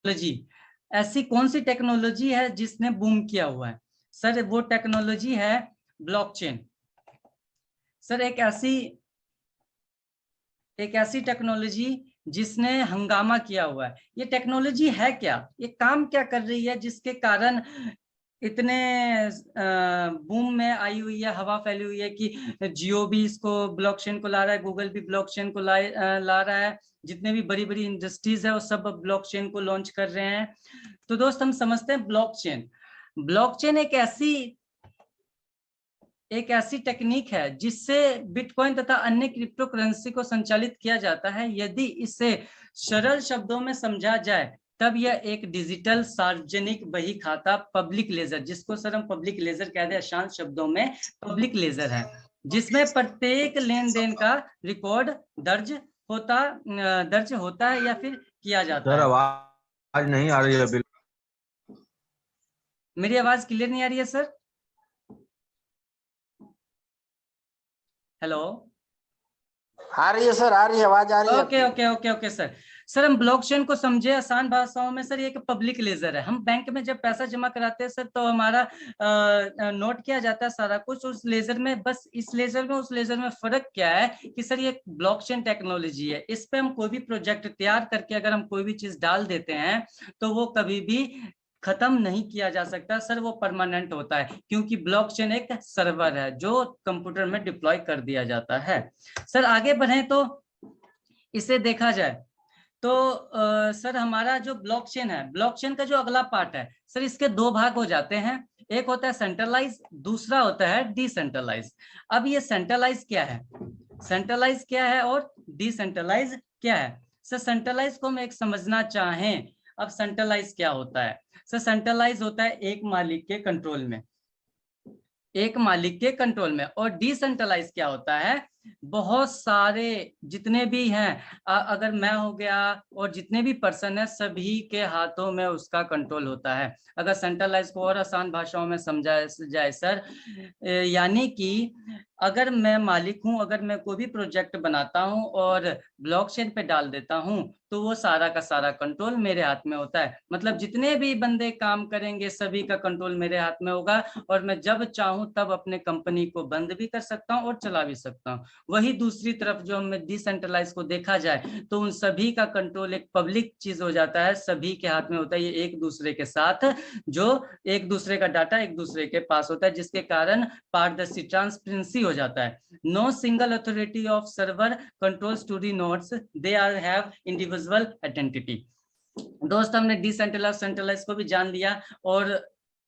Technology, ऐसी कौन सी technology है जिसने बूम किया हुआ है? सर वो टेक्नोलॉजी है ब्लॉकचेन। सर एक ऐसी टेक्नोलॉजी जिसने हंगामा किया हुआ है। ये टेक्नोलॉजी है क्या, ये काम क्या कर रही है जिसके कारण इतने बूम में आई हुई है, हवा फैली हुई है कि जियो भी इसको ब्लॉकचेन को ला रहा है, गूगल भी ब्लॉकचेन को ला रहा है, जितने भी बड़ी बड़ी इंडस्ट्रीज है वो सब ब्लॉकचेन को लॉन्च कर रहे हैं। तो दोस्त हम समझते हैं ब्लॉकचेन, ब्लॉकचेन एक ऐसी टेक्निक है जिससे बिटकॉइन तथा अन्य क्रिप्टो करेंसी को संचालित किया जाता है। यदि इसे सरल शब्दों में समझा जाए तब यह एक डिजिटल सार्वजनिक बही खाता पब्लिक लेजर, जिसको सर हम पब्लिक लेजर कहते हैं शांत शब्दों में, पब्लिक लेजर है, जिसमें प्रत्येक लेन देन का रिकॉर्ड दर्ज होता है या फिर किया जाता सर है। आवाज नहीं आ रही है बिल्कुल। मेरी आवाज क्लियर नहीं आ रही है सर? हेलो, आ रही है सर, आ रही है, आवाज आ रही है। Okay okay okay okay sir. Sir हम ब्लॉकचेन को समझे आसान भाषाओं में, सर ये एक पब्लिक लेजर है। हम बैंक में जब पैसा जमा कराते हैं सर तो हमारा नोट किया जाता है सारा कुछ उस लेजर में। बस इस लेजर में उस लेजर में फर्क क्या है कि सर ये ब्लॉकचेन टेक्नोलॉजी है। इस पे हम कोई भी प्रोजेक्ट तैयार करके अगर हम कोई भी चीज डाल देते हैं तो वो कभी भी खत्म नहीं किया जा सकता सर, वो परमानेंट होता है, क्योंकि ब्लॉकचेन एक सर्वर है जो कंप्यूटर में डिप्लॉय कर दिया जाता है। सर आगे बढ़े तो इसे देखा जाए तो सर हमारा जो ब्लॉकचेन है, ब्लॉकचेन का जो अगला पार्ट है सर, इसके दो भाग हो जाते हैं। एक होता है सेंट्रलाइज, दूसरा होता है डिसेंट्रलाइज। अब ये सेंट्रलाइज क्या है, सेंट्रलाइज क्या है और डिसेंट्रलाइज क्या है? सर सेंट्रलाइज को हम एक समझना चाहें, अब सेंट्रलाइज क्या होता है? सर सेंट्रलाइज होता है एक मालिक के कंट्रोल में, एक मालिक के कंट्रोल में। और डिसेंट्रलाइज क्या होता है? बहुत सारे जितने भी हैं, अगर मैं हो गया और जितने भी पर्सन है सभी के हाथों में उसका कंट्रोल होता है। अगर सेंट्रलाइज को और आसान भाषाओं में समझा जाए सर, यानी कि अगर मैं मालिक हूं, अगर मैं कोई भी प्रोजेक्ट बनाता हूं और ब्लॉकचेन पे डाल देता हूं तो वो सारा का सारा कंट्रोल मेरे हाथ में होता है। मतलब जितने भी बंदे काम करेंगे सभी का कंट्रोल मेरे हाथ में होगा, और मैं जब चाहूं तब अपने कंपनी को बंद भी कर सकता हूं और चला भी सकता हूं। वही दूसरी तरफ जो हमें डिसेंट्रलाइज को देखा जाए तो उन सभी का कंट्रोल एक पब्लिक चीज हो जाता है, सभी के हाथ में होता है। ये एक दूसरे के साथ जो एक दूसरे का डाटा एक दूसरे के पास होता है, जिसके कारण पारदर्शी ट्रांसपेरेंसी हो जाता है। No single authority of server controls to the nodes, they are have individual identity. दोस्त हमने डिसेंट्रलाइज सेंट्रलाइज को भी जान लिया, और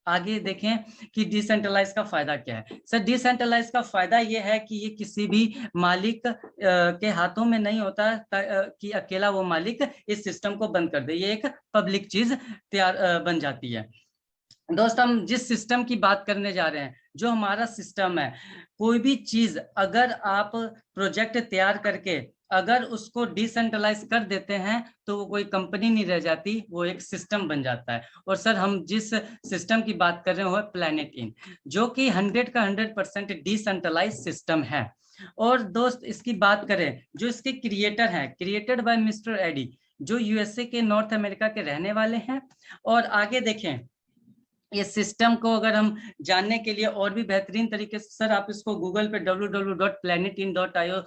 आगे देखें कि डिसेंट्रलाइज का फायदा क्या है। सर डिसेंट्रलाइज का फायदा यह है कि ये किसी भी मालिक के हाथों में नहीं होता कि अकेला वो मालिक इस सिस्टम को बंद कर दे, ये एक पब्लिक चीज तैयार बन जाती है। दोस्त हम जिस सिस्टम की बात करने जा रहे हैं, जो हमारा सिस्टम है, कोई भी चीज अगर आप प्रोजेक्ट तैयार करके अगर उसको डिसेंट्रलाइज कर देते हैं तो वो कोई कंपनी नहीं रह जाती, वो एक सिस्टम बन जाता है। और सर हम जिस सिस्टम की बात कर रहे हैं वो है प्लैनेट इन, जो कि 100 का 100% डिसेंट्रलाइज सिस्टम है। और दोस्त इसकी बात करें, जो इसके क्रिएटर हैं, क्रिएटेड बाय मिस्टर एडी, जो यूएसए के नॉर्थ अमेरिका के रहने वाले हैं। और आगे देखें ये सिस्टम को अगर हम जानने के लिए और भी बेहतरीन तरीके से सर आप इसको गूगल पे www.planetin.io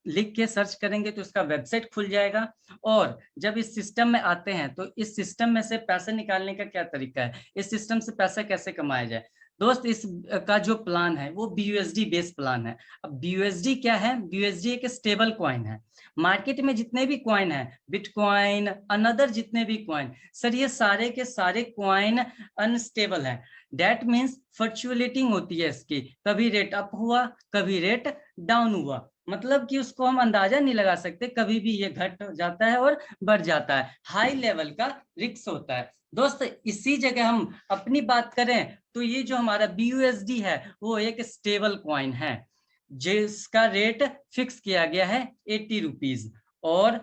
लिख के सर्च करेंगे तो इसका वेबसाइट खुल जाएगा। और जब इस सिस्टम में आते हैं तो इस सिस्टम में से पैसे निकालने का क्या तरीका है, इस सिस्टम से पैसा कैसे कमाया जाए। दोस्त इस का जो प्लान है वो BUSD बेस्ड प्लान है। अब BUSD क्या है? BUSD एक स्टेबल कॉइन है। मार्केट में जितने भी कॉइन है, बिटकॉइन अनदर जितने भी कॉइन, सर ये सारे के सारे कॉइन अनस्टेबल है। दैट मीन्स फ्लक्चुएटिंग होती है इसकी, कभी रेट अप हुआ कभी रेट डाउन हुआ, मतलब कि उसको हम अंदाजा नहीं लगा सकते, कभी भी ये घट जाता है और बढ़ जाता है। हाई लेवल का रिस्क होता है। दोस्त इसी जगह हम अपनी बात करें तो ये जो हमारा BUSD है वो एक स्टेबल कॉइन है जिसका रेट फिक्स किया गया है 80 रुपीज, और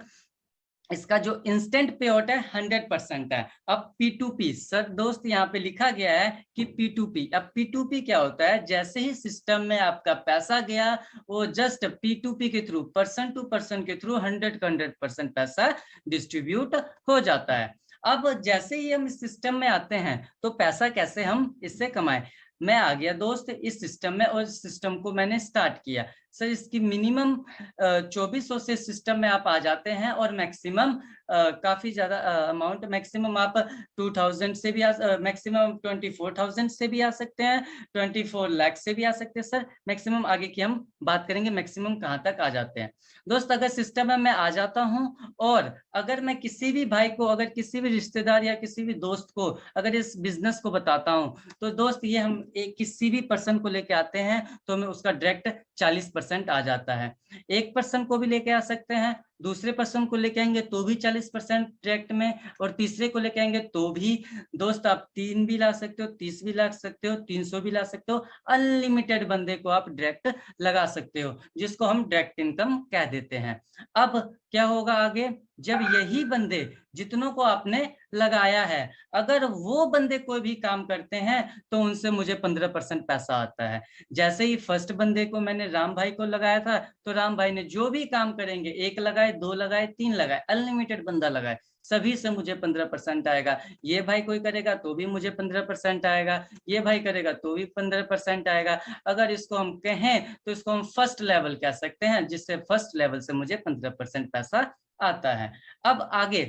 इसका जो इंस्टेंट पे आउट है 100% है। अब P2P सर दोस्त यहाँ पे लिखा गया है कि P2P, अब P2P क्या होता है? जैसे ही सिस्टम में आपका पैसा गया वो जस्ट P2P के थ्रू, पर्सन टू पर्सन के थ्रू 100 का 100% पैसा डिस्ट्रीब्यूट हो जाता है। अब जैसे ही हम इस सिस्टम में आते हैं तो पैसा कैसे हम इससे कमाएं। मैं आ गया दोस्त इस सिस्टम में और इस सिस्टम को मैंने स्टार्ट किया। सर इसकी मिनिमम 2400 से सिस्टम में आप आ जाते हैं और मैक्सिमम काफी ज्यादा अमाउंट, मैक्सिमम आप 2000 से भी मैक्सिमम 24,000 से भी आ सकते हैं, 24 लाख से भी आ सकते हैं। सर मैक्सिमम आगे की हम बात करेंगे, मैक्सिमम कहाँ तक आ जाते हैं। दोस्त अगर सिस्टम में मैं आ जाता हूँ और अगर मैं किसी भी भाई को, अगर किसी भी रिश्तेदार या किसी भी दोस्त को अगर इस बिजनेस को बताता हूँ तो दोस्त ये हम एक किसी भी पर्सन को लेके आते हैं तो हमें उसका डायरेक्ट 40% आ जाता है। एक पर्सन को भी लेके आ सकते हैं, दूसरे पर्सन को लेके आएंगे तो भी 40% डायरेक्ट में, और तीसरे को लेके आएंगे तो भी। दोस्त आप 3 भी ला सकते हो, 30 भी ला सकते हो, 300 भी ला सकते हो, अनलिमिटेड बंदे को आप डायरेक्ट लगा सकते हो, जिसको हम डायरेक्ट इनकम कह देते हैं। अब क्या होगा आगे, जब यही बंदे जितनों को आपने लगाया है अगर वो बंदे कोई भी काम करते हैं तो उनसे मुझे 15% पैसा आता है। जैसे ही फर्स्ट बंदे को मैंने राम भाई को लगाया था तो राम भाई ने जो भी काम करेंगे, 1 लगाए, 2 लगाए, 3 लगाए, अनलिमिटेड बंदा लगाए, सभी से मुझे 15% आएगा। ये भाई कोई करेगा तो भी मुझे 15% आएगा, ये भाई करेगा तो भी 15% आएगा। अगर इसको हम कहें तो इसको हम फर्स्ट लेवल कह सकते हैं, जिससे फर्स्ट लेवल से मुझे 15% पैसा आता है। अब आगे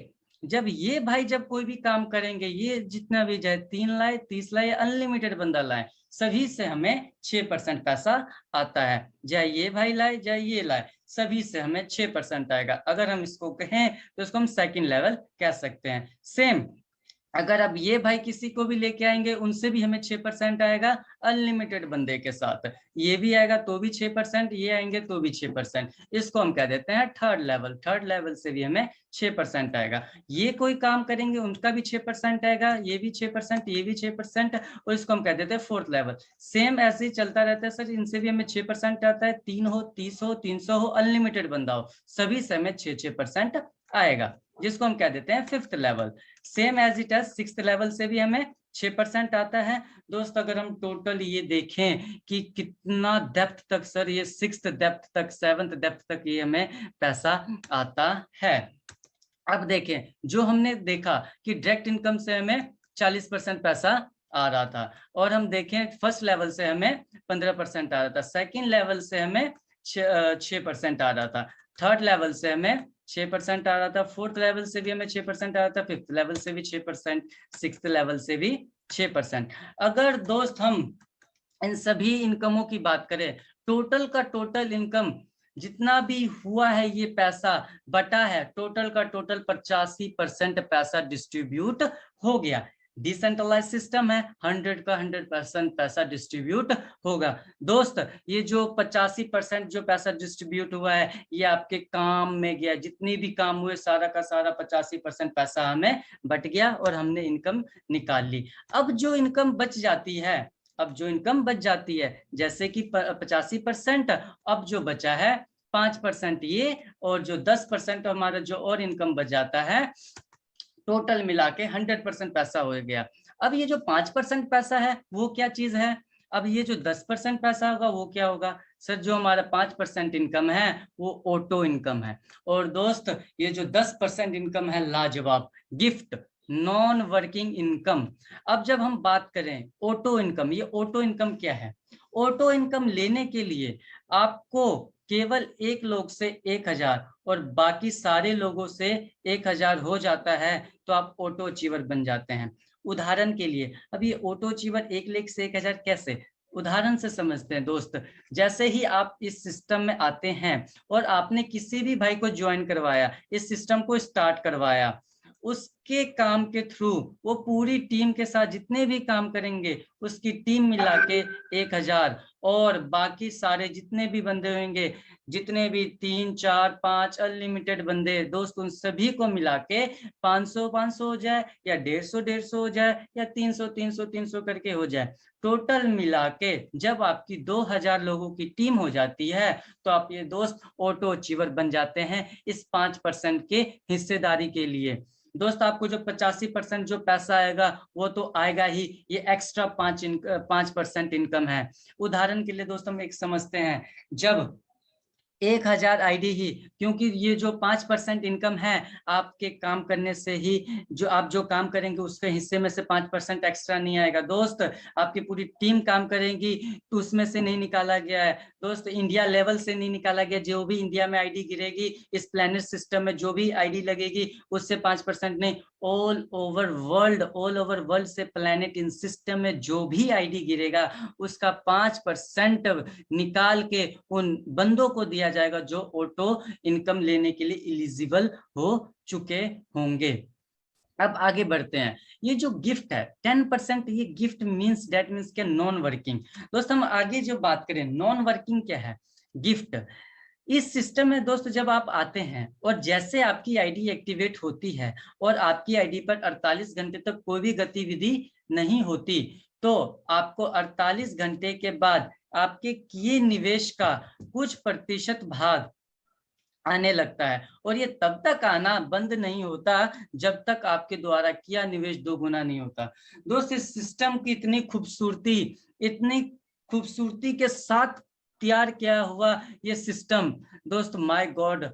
जब ये भाई जब कोई भी काम करेंगे, ये जितना भी जाए 3 लाए, 30 लाए, अनलिमिटेड बंदा लाए, सभी से हमें 6% पैसा आता है। चाहे ये भाई लाए चाहे ये लाए, सभी से हमें 6% आएगा। अगर हम इसको कहें तो इसको हम सेकंड लेवल कह सकते हैं। सेम अगर अब ये भाई किसी को भी लेके आएंगे उनसे भी हमें 6% आएगा, अनलिमिटेड बंदे के साथ। ये भी आएगा तो भी 6%, ये आएंगे तो भी 6%। इसको हम कह देते हैं थर्ड लेवल। थर्ड लेवल से भी हमें 6% आएगा। ये कोई काम करेंगे उनका भी 6% आएगा, ये भी 6%, ये भी 6%, और इसको हम कह देते हैं फोर्थ लेवल। सेम ऐसे ही चलता रहता है सर, इनसे भी हमें 6% आता है। 3 हो, 30 हो, 300 हो, अनलिमिटेड बंदा हो, सभी से हमें 6% आएगा, जिसको हम कह देते हैं fifth level. Same as it as sixth level से भी हमें 6% आता है। दोस्त अगर हम टोटल ये देखें कि कितना डेप्थ तक सर, ये 6th डेप्थ तक, 7th डेप्थ तक ये हमें पैसा आता है। अब देखें जो हमने देखा कि डायरेक्ट इनकम से हमें 40% पैसा आ रहा था, और हम देखें फर्स्ट लेवल से हमें 15% आ रहा था, सेकंड लेवल से हमें 6% आ रहा था, थर्ड लेवल से हमें 6% आ रहा था, फोर्थ लेवल से भी हमें 6% आ रहा था, फिफ्थ लेवल से भी 6%, सिक्स्थ लेवल से भी 6%। अगर दोस्त हम इन सभी इनकमों की बात करें, टोटल का टोटल इनकम जितना भी हुआ है, ये पैसा बटा है, टोटल का टोटल 85% पैसा डिस्ट्रीब्यूट हो गया। डिसेंट्रलाइज सिस्टम है, 100 का 100% पैसा डिस्ट्रीब्यूट होगा। दोस्त ये जो 85% जो पैसा डिस्ट्रीब्यूट हुआ है, ये आपके काम में गया, जितनी भी काम हुए सारा का सारा 85% पैसा हमें बट गया और हमने इनकम निकाल ली। अब जो इनकम बच जाती है, अब जो इनकम बच जाती है, जैसे कि 85%, अब जो बचा है 5% ये, और जो 10% हमारा जो और इनकम बच जाता है, टोटल मिला के 100% पैसा हो गया। अब ये जो 5% पैसा है वो क्या चीज है, अब ये जो 10% पैसा होगा वो क्या होगा सर, जो हमारा 5% इनकम है वो ऑटो इनकम है। और दोस्त ये जो 10% इनकम है, लाजवाब गिफ्ट, नॉन वर्किंग इनकम। अब जब हम बात करें ऑटो इनकम, ये ऑटो इनकम क्या है, ऑटो इनकम लेने के लिए आपको केवल एक लोग से 1000 और बाकी सारे लोगों से 1000 हो जाता है तो आप ऑटो अचीवर बन जाते हैं। उदाहरण के लिए अब ये ऑटो अचीवर 1 लाख से 1000 कैसे, उदाहरण से समझते हैं दोस्त। जैसे ही आप इस सिस्टम में आते हैं और आपने किसी भी भाई को ज्वाइन करवाया, इस सिस्टम को स्टार्ट करवाया, उसके काम के थ्रू वो पूरी टीम के साथ जितने भी काम करेंगे उसकी टीम मिला के 1000, और बाकी सारे जितने भी बंदे होंगे, जितने भी 3 4 5 अनलिमिटेड बंदे दोस्त, उन सभी को मिला के 500 हो जाए या 150 हो जाए या 300 करके हो जाए, टोटल मिला के जब आपकी 2000 लोगों की टीम हो जाती है तो आप ये दोस्त ऑटो अचीवर बन जाते हैं इस 5% के हिस्सेदारी के लिए। दोस्त आपको जो 85% जो पैसा आएगा वो तो आएगा ही, ये एक्स्ट्रा 5% इनकम है। उदाहरण के लिए दोस्त हम एक समझते हैं, जब 1000 आईडी ही, क्योंकि ये जो 5% इनकम है आपके काम करने से ही, जो आप जो काम करेंगे उसके हिस्से में से 5% एक्स्ट्रा नहीं आएगा दोस्त। आपकी पूरी टीम काम करेगी तो उसमें से नहीं निकाला गया है दोस्त, इंडिया लेवल से नहीं निकाला गया। जो भी इंडिया में आईडी गिरेगी इस प्लैनेट सिस्टम में, जो भी आईडी लगेगी उससे 5% नहीं, ऑल ओवर वर्ल्ड से प्लैनेट इन सिस्टम में जो भी आईडी गिरेगा उसका 5% निकाल के उन बंदों को दिया जाएगा जो ऑटो इनकम लेने के लिए एलिजिबल हो चुके होंगे। अब आगे बढ़ते हैं। ये जो गिफ्ट है 10%, ये गिफ्ट मींस दैट मींस क्या, नॉन वर्किंग। दोस्त हम आगे जो बात करें नॉन वर्किंग क्या है, गिफ्ट। इस सिस्टम में दोस्त जब आप आते हैं और जैसे आपकी आईडी एक्टिवेट होती है और आपकी आईडी पर 48 घंटे तक कोई भी गतिविधि नहीं होती, तो आपको 48 घंटे के बाद आपके किए निवेश का कुछ प्रतिशत भाग आने लगता है। और ये तब तक आना बंद नहीं होता जब तक आपके द्वारा किया निवेश 2 गुना नहीं होता। दोस्त इस सिस्टम की इतनी खूबसूरती के साथ तैयार किया हुआ ये सिस्टम दोस्त, माय गॉड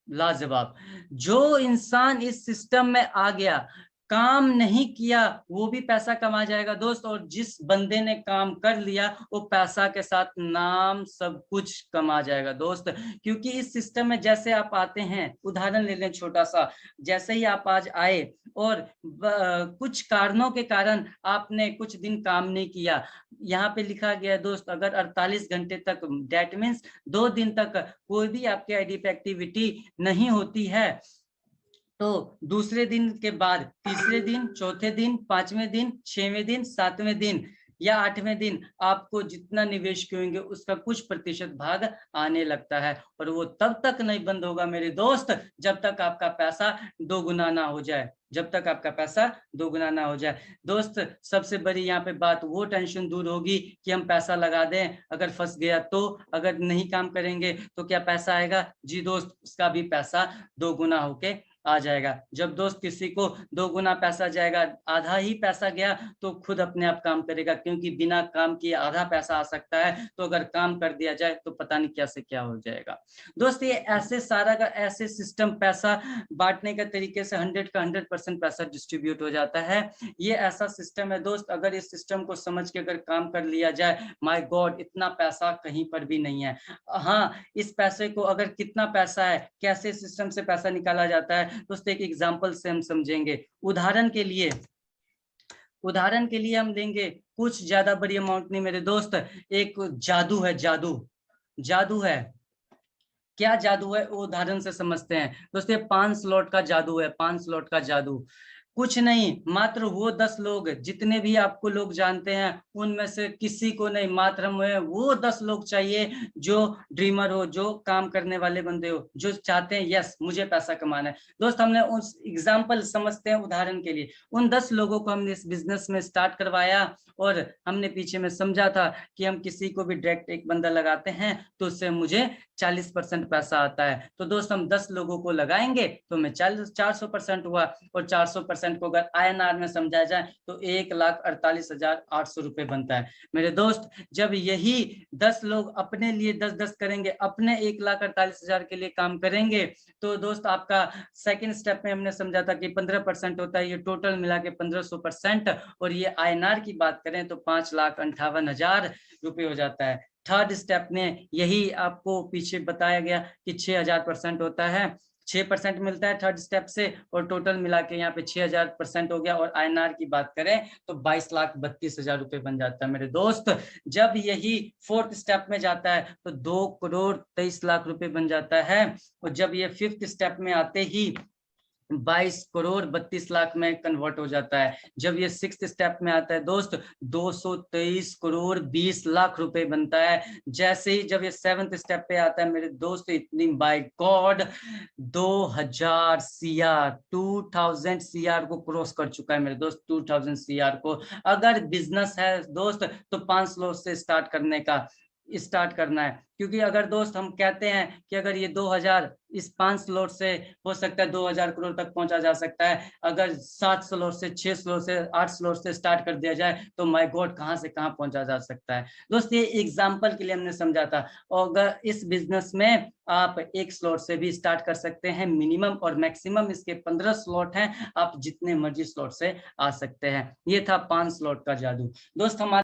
लाजवाब। जो इंसान इस सिस्टम में आ गया, काम नहीं किया वो भी पैसा कमा जाएगा दोस्त, और जिस बंदे ने काम कर लिया वो पैसा के साथ नाम सब कुछ कमा जाएगा दोस्त। क्योंकि इस सिस्टम में जैसे आप आते हैं, उदाहरण ले लें छोटा सा, जैसे ही आप आज आए और कुछ कारणों के कारण आपने कुछ दिन काम नहीं किया, यहाँ पे लिखा गया है दोस्त, अगर 48 घंटे तक, डेट मीन्स 2 दिन तक कोई भी आपके आईडी पे एक्टिविटी नहीं होती है, तो दूसरे दिन के बाद तीसरे दिन, चौथे दिन, 5वें दिन, 6वें दिन, 7वें दिन या 8वें दिन आपको जितना निवेश किए उसका कुछ प्रतिशत भाग आने लगता है। और वो तब तक नहीं बंद होगा मेरे दोस्त जब तक आपका पैसा 2 गुना ना हो जाए, जब तक आपका पैसा 2 गुना ना हो जाए। दोस्त सबसे बड़ी यहाँ पे बात, वो टेंशन दूर होगी कि हम पैसा लगा दें, अगर फंस गया तो, अगर नहीं काम करेंगे तो क्या पैसा आएगा? जी दोस्त, उसका भी पैसा 2 गुना होके आ जाएगा। जब दोस्त किसी को 2 गुना पैसा जाएगा, आधा ही पैसा गया तो खुद अपने आप काम करेगा, क्योंकि बिना काम किए आधा पैसा आ सकता है, तो अगर काम कर दिया जाए तो पता नहीं क्या से क्या हो जाएगा। दोस्त ये ऐसे सारा का ऐसे सिस्टम, पैसा बांटने के तरीके से 100 का 100% पैसा डिस्ट्रीब्यूट हो जाता है। ये ऐसा सिस्टम है दोस्त, अगर इस सिस्टम को समझ के अगर काम कर लिया जाए, माय गॉड इतना पैसा कहीं पर भी नहीं है। हाँ, इस पैसे को अगर कितना पैसा है, कैसे सिस्टम से पैसा निकाला जाता है, दोस्त एक एग्जांपल से हम समझेंगे। उदाहरण के लिए हम लेंगे, कुछ ज्यादा बड़ी अमाउंट नहीं मेरे दोस्त, एक जादू है, जादू है। क्या जादू है वो उदाहरण से समझते हैं दोस्तों। 5 स्लॉट का जादू है, 5 स्लॉट का जादू। कुछ नहीं, मात्र वो 10 लोग, जितने भी आपको लोग जानते हैं उनमें से किसी को नहीं, मात्र हमें वो 10 लोग चाहिए जो ड्रीमर हो, जो काम करने वाले बंदे हो, जो चाहते हैं यस मुझे पैसा कमाना है। दोस्त हमने उस एग्जाम्पल समझते हैं उदाहरण के लिए, उन 10 लोगों को हमने इस बिजनेस में स्टार्ट करवाया और हमने पीछे में समझा था कि हम किसी को भी डायरेक्ट एक बंदा लगाते हैं तो उससे मुझे 40% पैसा आता है। तो दोस्त हम 10 लोगों को लगाएंगे तो हमें 400% हुआ, और 400% को अगर INR में समझा जाए तो 1,48,800 रुपए बनता है मेरे दोस्त। जब यही 10 लोग अपने लिए 10-10 करेंगे, अपने 1,48,000 के लिए काम करेंगे, तो दोस्त आपका सेकंड स्टेप में हमने समझा था कि 15% होता है, ये टोटल मिला के 1500%, और ये INR की बात करें तो 5,58,000 रुपए हो जाता है। थर्ड स्टेप में यही आपको पीछे बताया गया कि 6,000% होता है, 6% मिलता है थर्ड स्टेप से, और टोटल मिला के यहाँ पे 6,000% हो गया। और INR की बात करें तो 22,32,000 रुपए बन जाता है मेरे दोस्त। जब यही फोर्थ स्टेप में जाता है तो 2,23,00,000 रुपए बन जाता है, और जब ये फिफ्थ स्टेप में आते ही 22,32,00,000 में कन्वर्ट हो जाता है। जब ये सिक्स्थ स्टेप में आता है दोस्त 223,20,00,000 रुपए बनता है। जैसे ही जब ये सेवंथ स्टेप पे आता है मेरे दोस्त, इतनी बाय गॉड 2,000 CR 2,000 CR को क्रॉस कर चुका है मेरे दोस्त। 2,000 CR को अगर बिजनेस है दोस्त तो 5 लोग से स्टार्ट करने का, स्टार्ट करना है, क्योंकि अगर दोस्त हम कहते हैं कि अगर ये 2000 इस 5 स्लॉट से हो सकता है 2000 करोड़ तक पहुंचा जा सकता है, अगर 7 स्लॉट से 6 स्लॉट से 8 स्लॉट से स्टार्ट कर दिया जाए तो माय गॉड कहां से कहां पहुंचा जा सकता है। दोस्त ये एग्जांपल के लिए हमने समझा था। और अगर इस बिजनेस में आप 1 स्लॉट से भी स्टार्ट कर सकते हैं, मिनिमम और मैक्सिमम इसके 15 स्लॉट हैं, आप जितने मर्जी स्लॉट से आ सकते हैं। ये था 5 स्लॉट का जादू। दोस्त हमारे